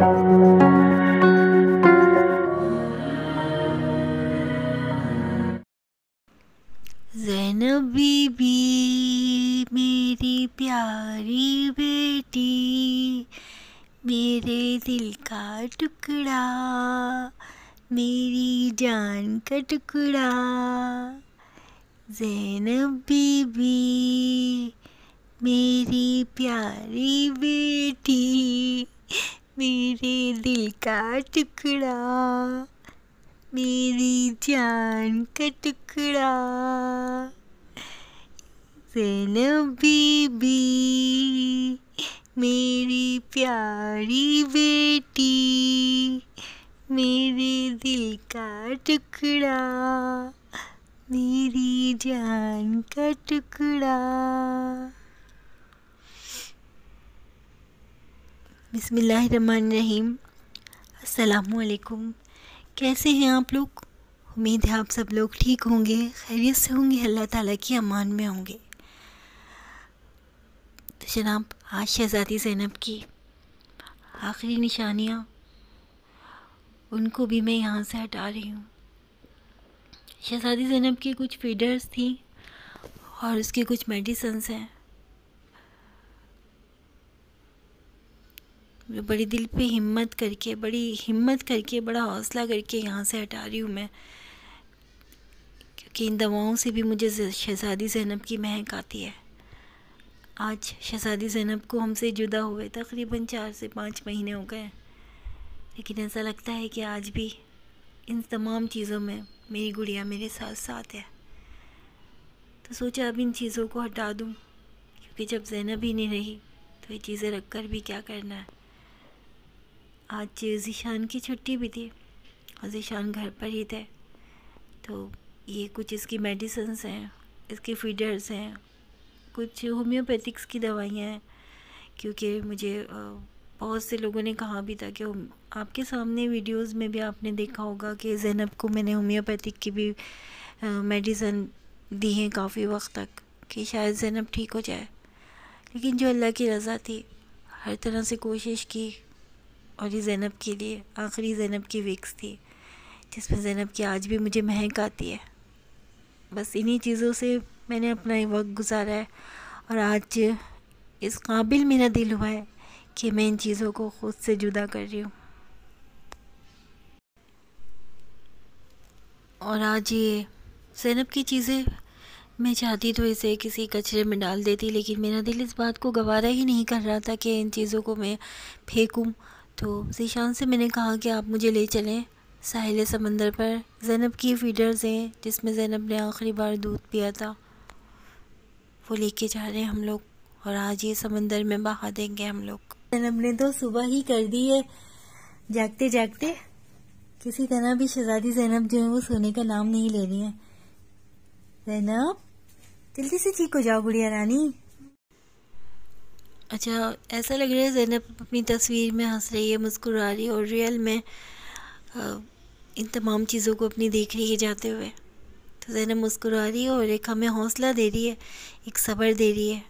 ज़ैनब बीबी मेरी प्यारी बेटी, मेरे दिल का टुकड़ा, मेरी जान का टुकड़ा। ज़ैनब बीबी मेरी प्यारी बेटी, मेरे दिल का टुकड़ा, मेरी जान का टुकड़ा। ज़ैनब बीबी मेरी प्यारी बेटी, मेरे दिल का टुकड़ा, मेरी जान का टुकड़ा। बिस्मिल्लाहिर्रहमानिर्रहीम। अस्सलामुअलैकुम। कैसे हैं आप लोग? उम्मीद है आप सब लोग ठीक होंगे, खैरियत से होंगे, अल्लाह ताला की अमान में होंगे। तो जनाब, आज शहज़ादी ज़ैनब की आखिरी निशानियाँ, उनको भी मैं यहाँ से हटा रही हूँ। शहज़ादी ज़ैनब की कुछ फीडर्स थी और उसकी कुछ मेडिसिन्स हैं। बड़ी दिल पे हिम्मत करके, बड़ा हौसला करके यहाँ से हटा रही हूँ मैं, क्योंकि इन दवाओं से भी मुझे शहज़ादी ज़ैनब की महक आती है। आज शहज़ादी ज़ैनब को हमसे जुदा हुए तकरीबन 4 से 5 महीने हो गए, लेकिन ऐसा लगता है कि आज भी इन तमाम चीज़ों में मेरी गुड़िया मेरे साथ साथ है। तो सोचा अब इन चीज़ों को हटा दूँ, क्योंकि जब ज़ैनब ही नहीं रही तो ये चीज़ें रख कर भी क्या करना है। आज ज़ीशान की छुट्टी भी थी और ज़ीशान घर पर ही थे, तो ये कुछ इसकी मेडिसिन्स हैं, इसके फीडर्स हैं, कुछ होम्योपैथिक्स की दवाइयाँ हैं, क्योंकि मुझे बहुत से लोगों ने कहा भी था कि आपके सामने वीडियोस में भी आपने देखा होगा कि ज़ैनब को मैंने होम्योपैथिक की भी मेडिसिन दी हैं काफ़ी वक्त तक, कि शायद ज़ैनब ठीक हो जाए। लेकिन जो अल्लाह की रज़ा थी, हर तरह से कोशिश की, और ये ज़ैनब के लिए आखिरी ज़ैनब की विक्स थी, जिसमें ज़ैनब की आज भी मुझे महक आती है। बस इन्हीं चीज़ों से मैंने अपना ये वक्त गुजारा है, और आज इस काबिल मेरा दिल हुआ है कि मैं इन चीज़ों को ख़ुद से जुदा कर रही हूँ। और आज ये ज़ैनब की चीज़ें मैं चाहती तो इसे किसी कचरे में डाल देती, लेकिन मेरा दिल इस बात को गवारा ही नहीं कर रहा था कि इन चीज़ों को मैं फेंकूं। तो ज़ीशान से मैंने कहा कि आप मुझे ले चलें साहिल समंदर पर। ज़ैनब की फीडर्स हैं जिसमें ज़ैनब ने आखिरी बार दूध पिया था, वो लेके जा रहे हैं हम लोग, और आज ये समंदर में बहा देंगे हम लोग। ज़ैनब ने तो सुबह ही कर दी है जागते जागते। किसी तरह भी शहज़ादी ज़ैनब जो है वो सोने का नाम नहीं ले रही है। ज़ैनब जल्दी से ठीक हो जाओ गुड़िया रानी। अच्छा, ऐसा लग रहा है ज़ैनब अपनी तस्वीर में हंस रही है, मुस्कुरा रही है, और रियल में इन तमाम चीज़ों को अपनी देख रही है जाते हुए। तो ज़ैनब मुस्कुरा रही है और एक हमें हौसला दे रही है, एक सब्र दे रही है।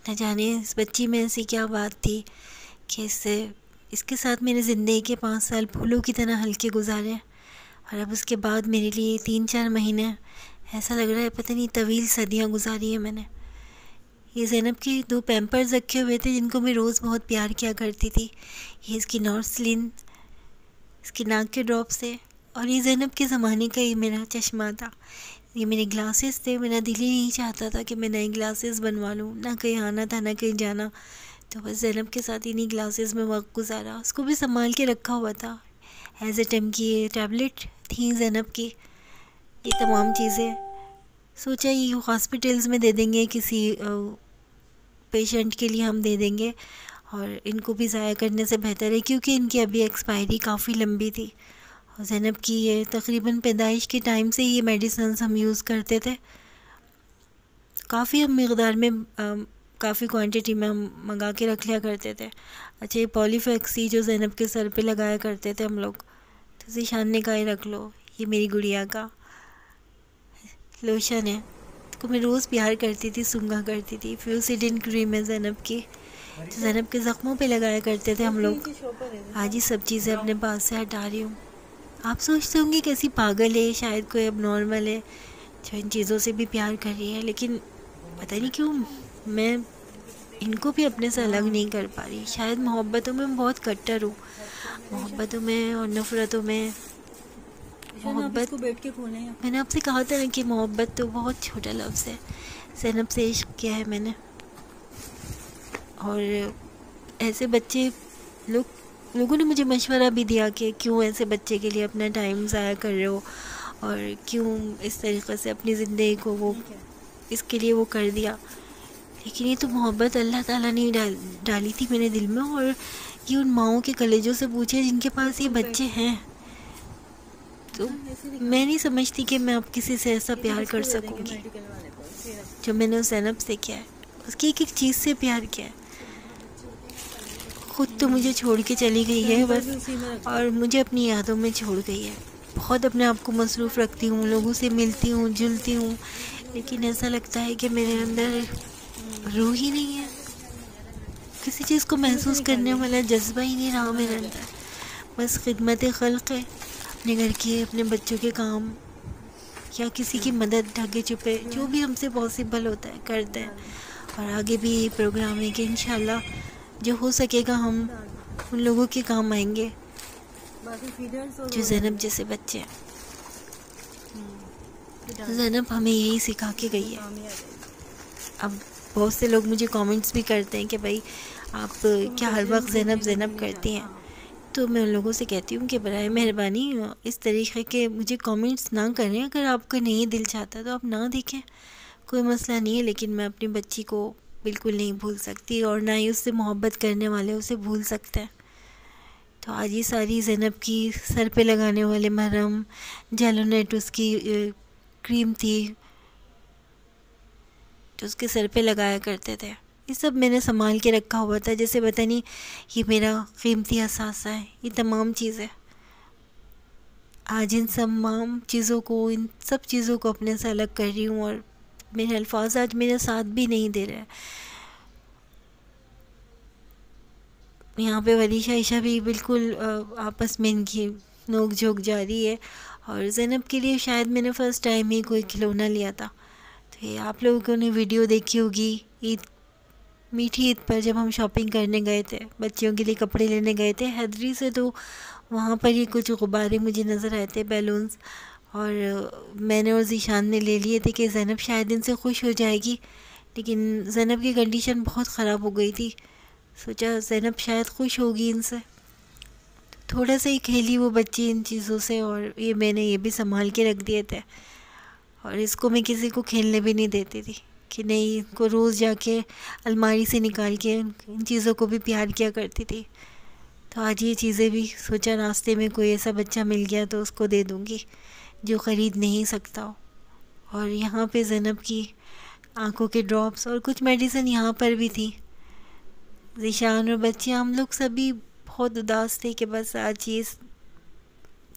न जाने इस बच्ची में ऐसी क्या बात थी कि इसके साथ मेरे ज़िंदगी के 5 साल फूलों की तरह हल्के गुजारे, और अब उसके बाद मेरे लिए 3-4 महीने ऐसा लग रहा है पता नहीं तवील सदियाँ गुजारी है मैंने। ये ज़ैनब के 2 पैम्पर्स रखे हुए थे जिनको मैं रोज़ बहुत प्यार किया करती थी। ये इसकी नॉर्सलिन, इसकी नाक के ड्रॉप्स है, और ये ज़ैनब के ज़माने का ये मेरा चश्मा था। ये मेरे ग्लासेस थे, मेरा दिल ही नहीं चाहता था कि मैं नए ग्लासेस बनवा लूँ, ना कहीं आना था ना कहीं जाना, तो बस ज़ैनब के साथ इन्हीं ग्लासेस में वक्त गुजारा। उसको भी संभाल के रखा हुआ था। एज ए टाइम की ये टैबलेट थी ज़ैनब की, ये तमाम चीज़ें सोचा ये हॉस्पिटल्स में दे देंगे, किसी पेशेंट के लिए हम दे देंगे, और इनको भी ज़ाया करने से बेहतर है, क्योंकि इनकी अभी एक्सपायरी काफ़ी लंबी थी। और ज़ैनब की ये तकरीबन पैदाइश के टाइम से ये मेडिसिन हम यूज़ करते थे, काफ़ी हम मकदार में काफ़ी क्वांटिटी में हम मंगा के रख लिया करते थे। अच्छा, ये पॉलीफेक्सी जो ज़ैनब के सर पे लगाया करते थे हम लोग, तो ज़ीशान ने कहा रख लो, ये मेरी गुड़िया का लोशन है, इसको मैं रोज़ प्यार करती थी, सूंघा करती थी। फ्यूसिडिन क्रीम है ज़ैनब की, तो जैनब के ज़ख्मों पे लगाया करते थे हम लोग। आज ही सब चीज़ें अपने पास से हटा रही हूँ। आप सोचते होंगे कैसी पागल है, शायद कोई अब नॉर्मल है जो इन चीज़ों से भी प्यार कर रही है, लेकिन पता नहीं क्यों मैं इनको भी अपने से अलग नहीं कर पा रही। शायद मोहब्बतों में मैं बहुत कट्टर हूँ, मोहब्बतों में और नफ़रतों में। मोहब्बत, मैंने आपसे कहा था ना कि मोहब्बत तो बहुत छोटा लफ्ज़ है। ज़ैनब से इश्क किया है मैंने, और ऐसे बच्चे लोगों ने मुझे मशवरा भी दिया कि क्यों ऐसे बच्चे के लिए अपना टाइम ज़ाया कर रहे हो और क्यों इस तरीक़े से अपनी ज़िंदगी को वो इसके लिए वो कर दिया। लेकिन ये तो मोहब्बत अल्लाह ताला ने डाली थी मेरे दिल में, और ये उन माओं के कलेजों से पूछे जिनके पास ये बच्चे हैं। तो मैं नहीं समझती कि मैं अब किसी से ऐसा प्यार कर सकूँगी जो मैंने उस ज़ैनब से किया है। उसकी एक एक चीज़ से प्यार किया है। खुद तो मुझे छोड़ के चली गई है बस, और मुझे अपनी यादों में छोड़ गई है। बहुत अपने आप को मसरूफ़ रखती हूँ, लोगों से मिलती हूँ, जुलती हूँ, लेकिन ऐसा लगता है कि मेरे अंदर रूह ही नहीं है। किसी चीज़ को महसूस करने वाला जज्बा ही नहीं रहा मेरे अंदर। बस खिदमत खल्क़ है, अपने घर की, अपने बच्चों के काम, या किसी की मदद ढके छुपे जो भी हमसे पॉसिबल होता है करते हैं। और आगे भी ये प्रोग्राम है कि इंशाल्लाह जो हो सकेगा हम उन लोगों के काम आएंगे जो ज़ैनब जैसे बच्चे हैं। ज़ैनब हमें यही सिखा के गई है। अब बहुत से लोग मुझे कमेंट्स भी करते हैं कि भाई आप क्या हर वक्त ज़ैनब ज़ैनब करती हैं, तो मैं उन लोगों से कहती हूँ कि बराए मेहरबानी इस तरीक़े के मुझे कमेंट्स ना करें। अगर आपका नहीं दिल चाहता तो आप ना देखें, कोई मसला नहीं है। लेकिन मैं अपनी बच्ची को बिल्कुल नहीं भूल सकती, और ना ही उससे मोहब्बत करने वाले उसे भूल सकते हैं। तो आज ये सारी ज़ैनब की सर पे लगाने वाले मरहम, जेलोनेट उसकी क्रीम थी जो उसके सर पे लगाया करते थे, ये सब मैंने संभाल के रखा हुआ था, जैसे पता नहीं ये मेरा कीमती असासा है। ये तमाम चीज़ें आज इन तमाम चीज़ों को, इन सब चीज़ों को अपने से अलग कर रही हूँ, और मेरे अल्फाज आज मेरे साथ भी नहीं दे रहे। यहाँ पे वलीशा ईशा भी बिल्कुल आपस में इनकी नोक झोंक जारी है। और ज़ैनब के लिए शायद मैंने फ़र्स्ट टाइम ही कोई खिलौना लिया था। तो ये आप लोगों ने वीडियो देखी होगी ईद, मीठी ईद पर जब हम शॉपिंग करने गए थे, बच्चियों के लिए कपड़े लेने गए थे हैदरी से, तो वहाँ पर ही कुछ गुब्बारे मुझे नज़र आए थे, बैलून्स, और मैंने और ज़ीशान ने ले लिए थे कि ज़ैनब शायद इनसे खुश हो जाएगी। लेकिन ज़ैनब की कंडीशन बहुत ख़राब हो गई थी, सोचा ज़ैनब शायद खुश होगी इनसे, तो थोड़ा सा ही खेली वो बच्ची इन चीज़ों से, और ये मैंने ये भी संभाल के रख दिए थे। और इसको मैं किसी को खेलने भी नहीं देती थी कि नहीं, इनको रोज़ जाके अलमारी से निकाल के इन चीज़ों को भी प्यार किया करती थी। तो आज ये चीज़ें भी सोचा रास्ते में कोई ऐसा बच्चा मिल गया तो उसको दे दूँगी जो ख़रीद नहीं सकता हो। और यहाँ पे ज़ैनब की आँखों के ड्रॉप्स और कुछ मेडिसिन यहाँ पर भी थी। ज़ीशान और बच्चे, हम लोग सभी बहुत उदास थे कि बस आज ये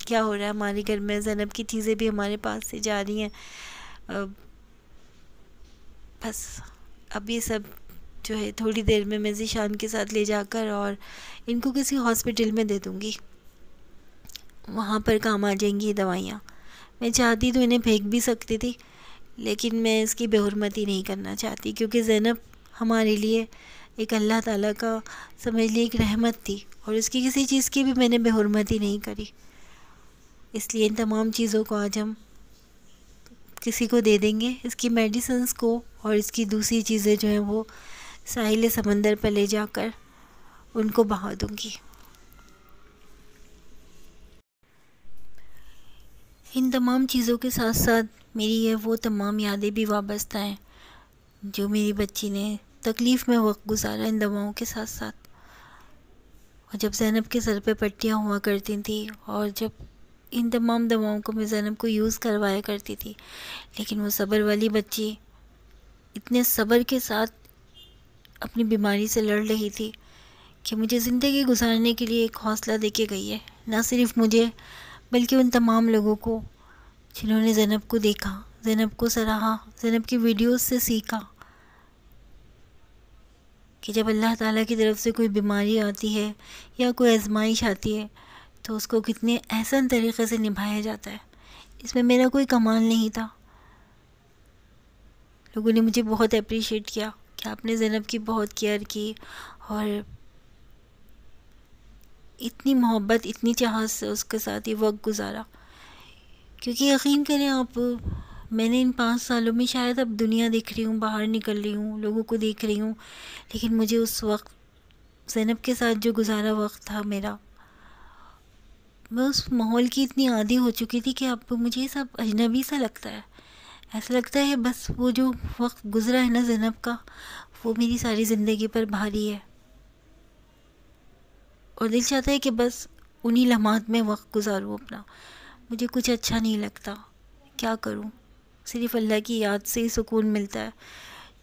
क्या हो रहा है हमारे घर में। ज़ैनब की चीज़ें भी हमारे पास से जा रही हैं। बस अब ये सब जो है थोड़ी देर में मैं ज़ीशान के साथ ले जाकर और इनको किसी हॉस्पिटल में दे दूँगी, वहाँ पर काम आ जाएंगी दवाइयाँ। मैं चाहती तो इन्हें फेंक भी सकती थी, लेकिन मैं इसकी बेहुरमती नहीं करना चाहती, क्योंकि ज़ैनब हमारे लिए एक अल्लाह ताला का समझ लीजिए एक रहमत थी, और इसकी किसी चीज़ की भी मैंने बेहुरमती नहीं करी। इसलिए इन तमाम चीज़ों को आज हम किसी को दे देंगे, इसकी मेडिसिन्स को, और इसकी दूसरी चीज़ें जो हैं वो साहिल समंदर पर ले जाकर उनको बहा दूँगी। इन तमाम चीज़ों के साथ साथ मेरी ये वो तमाम यादें भी वाबस्ता हैं जो मेरी बच्ची ने तकलीफ़ में वक्त गुजारा इन दवाओं के साथ साथ। और जब ज़ैनब के सर पे पट्टियाँ हुआ करती थी, और जब इन तमाम दवाओं को मैं ज़ैनब को यूज़ करवाया करती थी, लेकिन वो सब्र वाली बच्ची इतने सब्र के साथ अपनी बीमारी से लड़ रही थी कि मुझे ज़िंदगी गुजारने के लिए एक हौसला देके गई है। ना सिर्फ मुझे, बल्कि उन तमाम लोगों को जिन्होंने ज़ैनब को देखा, ज़ैनब को सराहा, ज़ैनब की वीडियोस से सीखा। कि जब अल्लाह ताला की तरफ से कोई बीमारी आती है या कोई आजमाइश आती है तो उसको कितने एहसन तरीक़े से निभाया जाता है। इसमें मेरा कोई कमाल नहीं था। लोगों ने मुझे बहुत अप्रिशिएट किया कि आपने ज़ैनब की बहुत केयर की और इतनी मोहब्बत, इतनी चाहत से उसके साथ ये वक्त गुजारा। क्योंकि यकीन करें आप, मैंने इन 5 सालों में शायद अब दुनिया देख रही हूँ, बाहर निकल रही हूँ, लोगों को देख रही हूँ, लेकिन मुझे उस वक्त ज़ैनब के साथ जो गुजारा वक्त था मेरा, मैं उस माहौल की इतनी आदी हो चुकी थी कि अब मुझे सब अजनबी सा लगता है। ऐसा लगता है बस वो जो वक्त गुज़रा है ना ज़ैनब का, वो मेरी सारी ज़िंदगी पर भारी है और दिल चाहता है कि बस उन्हीं लम्हात में वक्त गुजारूँ अपना। मुझे कुछ अच्छा नहीं लगता, क्या करूँ, सिर्फ़ अल्लाह की याद से ही सुकून मिलता है।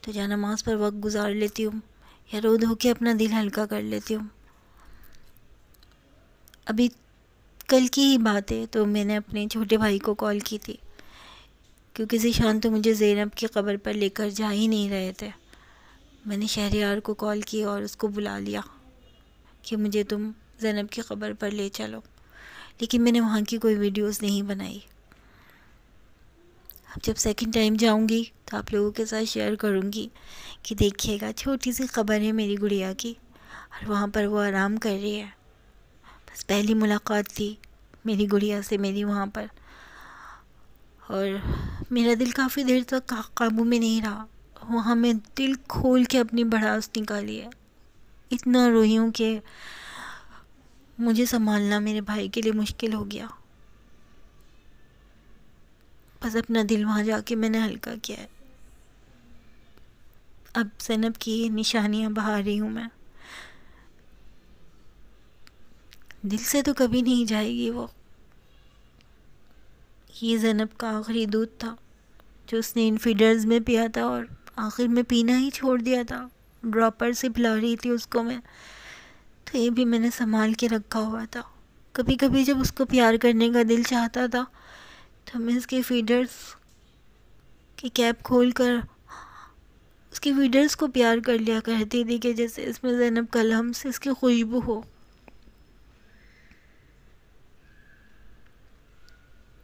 तो जा नमाज़ पर वक्त गुजार लेती हूँ या रो धो के अपना दिल हल्का कर लेती हूँ। अभी कल की ही बात है, तो मैंने अपने छोटे भाई को कॉल की थी क्योंकि ज़ीशान तो मुझे ज़ैनब की क़ब्र पर लेकर जा ही नहीं रहे थे। मैंने शहरयार को कॉल की और उसको बुला लिया कि मुझे तुम ज़ैनब की क़ब्र पर ले चलो, लेकिन मैंने वहाँ की कोई वीडियोस नहीं बनाई। अब जब सेकंड टाइम जाऊँगी तो आप लोगों के साथ शेयर करूँगी कि देखिएगा, छोटी सी ख़बर है मेरी गुड़िया की और वहाँ पर वो आराम कर रही है। बस पहली मुलाकात थी मेरी गुड़िया से मेरी वहाँ पर, और मेरा दिल काफ़ी देर तक काबू में नहीं रहा। वहाँ मैं दिल खोल के अपनी भड़ास निकाली है। इतना रोई हूँ कि मुझे संभालना मेरे भाई के लिए मुश्किल हो गया। बस अपना दिल वहाँ जाके मैंने हल्का किया है। अब ज़ैनब की निशानियाँ बहा रही हूँ मैं। दिल से तो कभी नहीं जाएगी वो। ये ज़ैनब का आखिरी दूध था जो उसने इन फीडर्स में पिया था और आखिर में पीना ही छोड़ दिया था। ड्रॉपर से पिला रही थी उसको मैं, तो ये भी मैंने संभाल के रखा हुआ था। कभी कभी जब उसको प्यार करने का दिल चाहता था तो मैं इसके फीडर्स की कैप खोल कर उसकी फीडर्स को प्यार कर लिया करती थी कि जैसे इसमें ज़ैनब का लम्स, इसकी खुशबू हो।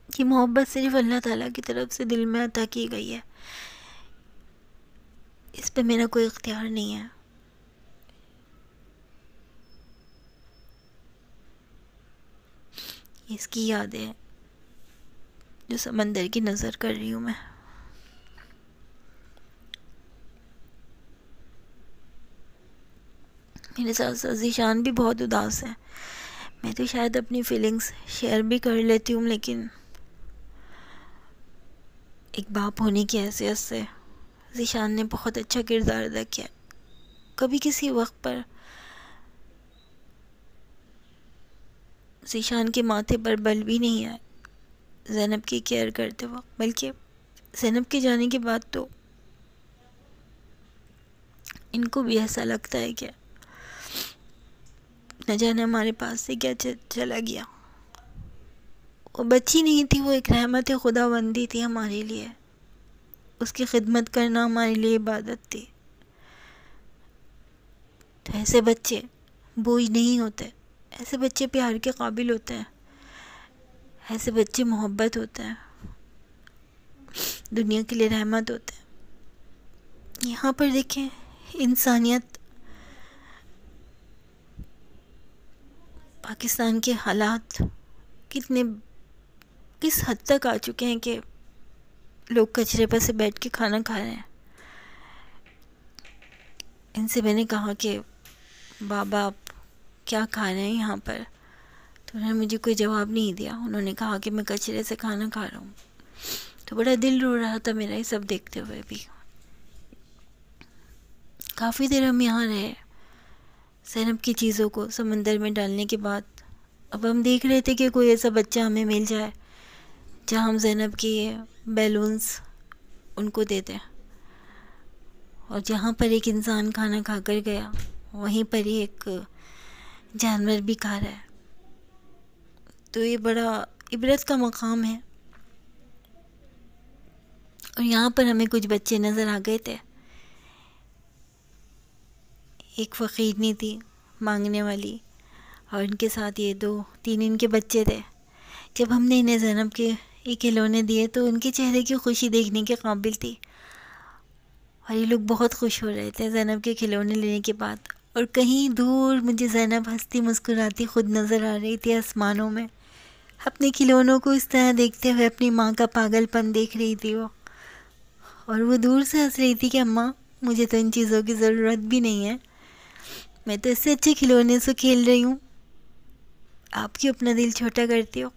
ये मोहब्बत सिर्फ अल्लाह ताला की तरफ से दिल में अता की गई है, इस पे मेरा कोई इख्तियार नहीं है। इसकी याद है जो समंदर की नज़र कर रही हूँ मैं। मेरे साथ साथ ज़ीशान भी बहुत उदास है। मैं तो शायद अपनी फीलिंग्स शेयर भी कर लेती हूँ, लेकिन एक बाप होने की हैसियत से ज़ीशान ने बहुत अच्छा किरदार अदा किया। कभी किसी वक्त पर ज़ीशान के माथे पर बल भी नहीं आया ज़ैनब की केयर करते वक्त, बल्कि ज़ैनब के जाने के बाद तो इनको भी ऐसा लगता है कि न जाने हमारे पास से क्या चला गया। वो बच्ची नहीं थी, वो एक रहमत खुदावंदी थी हमारे लिए। उसकी खिदमत करना हमारे लिए इबादत थी। तो ऐसे बच्चे बोझ नहीं होते, ऐसे बच्चे प्यार के काबिल होते हैं, ऐसे बच्चे मोहब्बत होते हैं, दुनिया के लिए रहमत होते हैं। यहाँ पर देखें इंसानियत, पाकिस्तान के हालात किस हद तक आ चुके हैं कि लोग कचरे पर से बैठ के खाना खा रहे हैं। इनसे मैंने कहा कि बाबा आप क्या खा रहे हैं यहाँ पर, तो उन्होंने मुझे कोई जवाब नहीं दिया। उन्होंने कहा कि मैं कचरे से खाना खा रहा हूँ। तो बड़ा दिल रो रहा था मेरा ये सब देखते हुए भी। काफ़ी देर हम यहाँ रहे ज़ैनब की चीज़ों को समंदर में डालने के बाद। अब हम देख रहे थे कि कोई ऐसा बच्चा हमें मिल जाए जहाँ हम ज़ैनब की बैलून्स उनको दे दें, और जहाँ पर एक इंसान खाना खाकर गया वहीं पर ही एक जानवर भी खा रहा है। तो ये बड़ा इबरत का मकाम है। और यहाँ पर हमें कुछ बच्चे नज़र आ गए थे। एक फ़कीरनी थी मांगने वाली, और इनके साथ ये 2-3 इनके बच्चे थे। जब हमने इन्हें ज़ैनब के ये खिलौने दिए तो उनके चेहरे की खुशी देखने के काबिल थी, और ये लोग बहुत खुश हो रहे थे ज़ैनब के खिलौने लेने के बाद। और कहीं दूर मुझे ज़ैनब हंसती मुस्कुराती खुद नज़र आ रही थी आसमानों में, अपने खिलौनों को इस तरह देखते हुए अपनी माँ का पागलपन देख रही थी वो। और वो दूर से हंस रही थी कि अम्मा, मुझे तो इन चीज़ों की ज़रूरत भी नहीं है, मैं तो इससे अच्छे खिलौने से खेल रही हूँ, आप क्यों अपना दिल छोटा करती हो।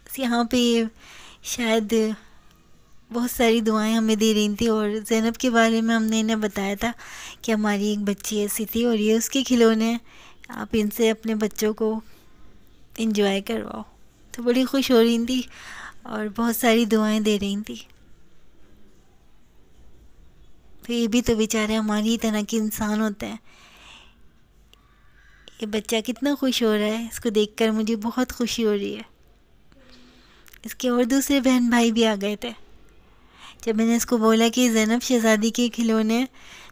बस यहाँ पे शायद बहुत सारी दुआएं हमें दे रही थी, और ज़ैनब के बारे में हमने इन्हें बताया था कि हमारी एक बच्ची ऐसी थी और ये उसके खिलौने हैं, आप इनसे अपने बच्चों को एंजॉय करवाओ। तो बड़ी खुश हो रही थी और बहुत सारी दुआएं दे रही थी। तो ये भी तो बेचारे हमारी ही तरह के इंसान होते हैं। ये बच्चा कितना खुश हो रहा है, इसको देखकर मुझे बहुत खुशी हो रही है। इसके और दूसरे बहन भाई भी आ गए थे। जब मैंने इसको बोला कि ज़ैनब शहज़ादी के खिलौने हैं,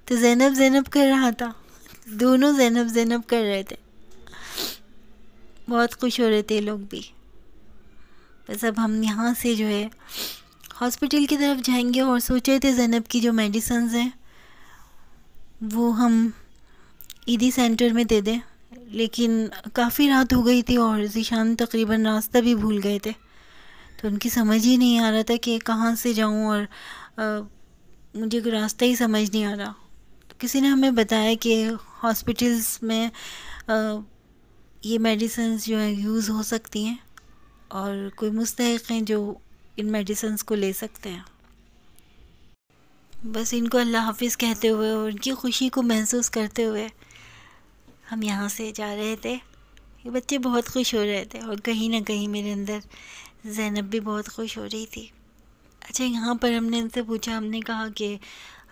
तो ज़ैनब ज़ैनब कर रहा था, दोनों ज़ैनब ज़ैनब कर रहे थे, बहुत खुश हो रहे थे लोग भी। बस अब हम यहाँ से जो है हॉस्पिटल की तरफ जाएंगे, और सोच रहे थे ज़ैनब की जो मेडिसिन्स हैं वो हम ईदी सेंटर में दे दें, लेकिन काफ़ी रात हो गई थी और ज़ीशान तकरीबन रास्ता भी भूल गए थे, तो उनकी समझ ही नहीं आ रहा था कि कहाँ से जाऊँ, और मुझे कोई रास्ता ही समझ नहीं आ रहा। तो किसी ने हमें बताया कि हॉस्पिटल्स में ये मेडिसिन्स जो है यूज़ हो सकती हैं, और कोई मुस्तहिक़ हैं जो इन मेडिसिन्स को ले सकते हैं। बस इनको अल्लाह हाफिज़ कहते हुए और उनकी खुशी को महसूस करते हुए हम यहाँ से जा रहे थे। ये बच्चे बहुत खुश हो रहे थे, और कहीं ना कहीं मेरे अंदर ज़ैनब भी बहुत खुश हो रही थी। अच्छा, यहाँ पर हमने इनसे पूछा, हमने कहा कि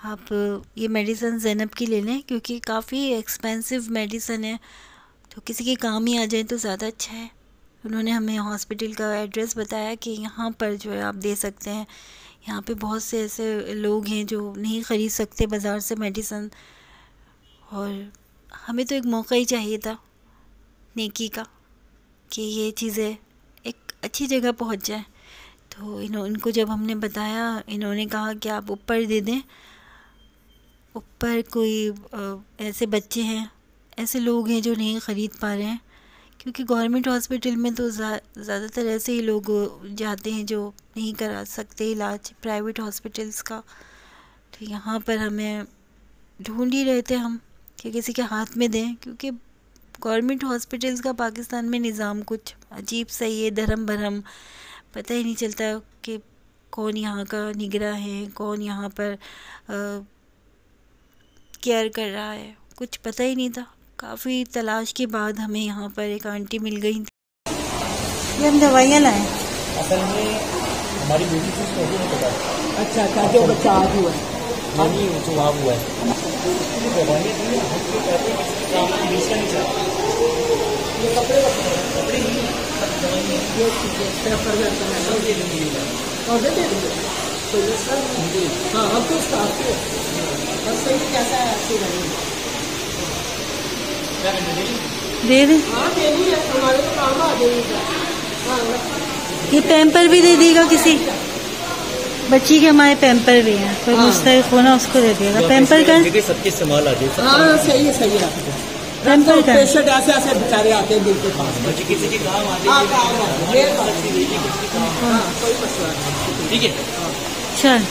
आप ये मेडिसिन ज़ैनब की ले लें, क्योंकि काफ़ी एक्सपेंसिव मेडिसिन है, तो किसी के काम ही आ जाए तो ज़्यादा अच्छा है। उन्होंने हमें हॉस्पिटल का एड्रेस बताया कि यहाँ पर जो है आप दे सकते हैं, यहाँ पे बहुत से ऐसे लोग हैं जो नहीं ख़रीद सकते बाज़ार से मेडिसिन, और हमें तो एक मौका ही चाहिए था नेकी का कि ये चीज़ें एक अच्छी जगह पहुँच जाए। तो इनको जब हमने बताया, इन्होंने कहा कि आप ऊपर दे दें, ऊपर कोई ऐसे बच्चे हैं, ऐसे लोग हैं जो नहीं ख़रीद पा रहे हैं, क्योंकि गवर्नमेंट हॉस्पिटल में तो ज़्यादातर ऐसे ही लोग जाते हैं जो नहीं करा सकते इलाज प्राइवेट हॉस्पिटल्स का। तो यहाँ पर हमें ढूंढ ही रहे थे हम कि किसी के हाथ में दें, क्योंकि गवर्नमेंट हॉस्पिटल्स का पाकिस्तान में निज़ाम कुछ अजीब सा ही है, धर्म भरम, पता ही नहीं चलता कि कौन यहाँ का निगरां है, कौन यहाँ पर केयर कर रहा है, कुछ पता ही नहीं था। काफ़ी तलाश के बाद हमें यहाँ पर एक आंटी मिल गई थी। ये हम दवाइयाँ लाए असल में हमारी बेटी से उसको नहीं पता। अच्छा अच्छा, जो बच्चा आज हुआ है नहीं वो जो आप हुआ है दवाइयाँ दी हल्के कहते हैं दूसरा नहीं चला ये कपड़े कपड़े नहीं ये प्रेफर करते हैं सब दे देंगे और दे देंगे तो ये सर हाँ हम तो स्टाफ थे बस सही कैसा है अच्छी रहेगी क्या करने देंगे दे दे। हाँ देनी है, हमारे तो काम आ जाएगा। हाँ ये पैम्पर भी दे देगा, किसी बच्ची के हमारे पैम्पर भी हैं, कोई मुस्तहिक़ होना उसको दे देगा पैम्पर का। सबके इस्तेमाल आ जाए। हाँ सही है सही है। पैम्पर का पेशेंट ऐसे ऐसे बेचारे आते हैं दिल के पास, किसी के काम आ हाँ जाए। काम है ये बात हाँ कोई मसला नहीं। ठीक है चल।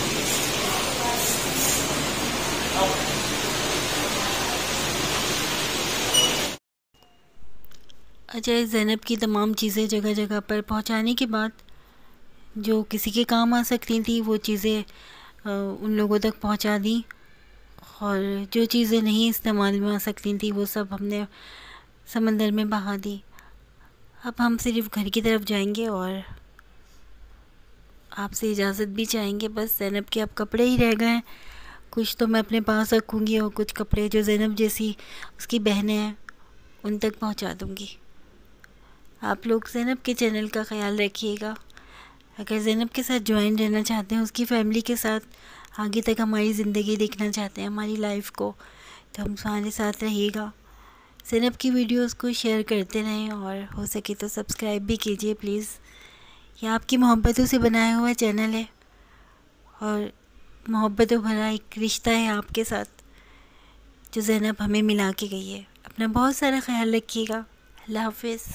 अच्छा, ज़ैनब की तमाम चीज़ें जगह जगह पर पहुंचाने के बाद जो किसी के काम आ सकती थी वो चीज़ें उन लोगों तक पहुंचा दी, और जो चीज़ें नहीं इस्तेमाल में आ सकती थी वो सब हमने समंदर में बहा दी। अब हम सिर्फ घर की तरफ जाएंगे और आपसे इजाज़त भी चाहेंगे। बस ज़ैनब के अब कपड़े ही रह गए हैं, कुछ तो मैं अपने पास रखूँगी और कुछ कपड़े जो ज़ैनब जैसी उसकी बहनें हैं उन तक पहुँचा दूँगी। आप लोग ज़ैनब के चैनल का ख्याल रखिएगा। अगर ज़ैनब के साथ ज्वाइन रहना चाहते हैं, उसकी फ़ैमिली के साथ आगे तक हमारी ज़िंदगी देखना चाहते हैं, हमारी लाइफ को, तो हमारे साथ रहिएगा। ज़ैनब की वीडियोस को शेयर करते रहें और हो सके तो सब्सक्राइब भी कीजिए प्लीज़। ये आपकी मोहब्बतों से बनाया हुआ चैनल है और मोहब्बतों भरा एक रिश्ता है आपके साथ जो ज़ैनब हमें मिला के गई है। अपना बहुत सारा ख्याल रखिएगा। अल्लाह हाफ़िज़।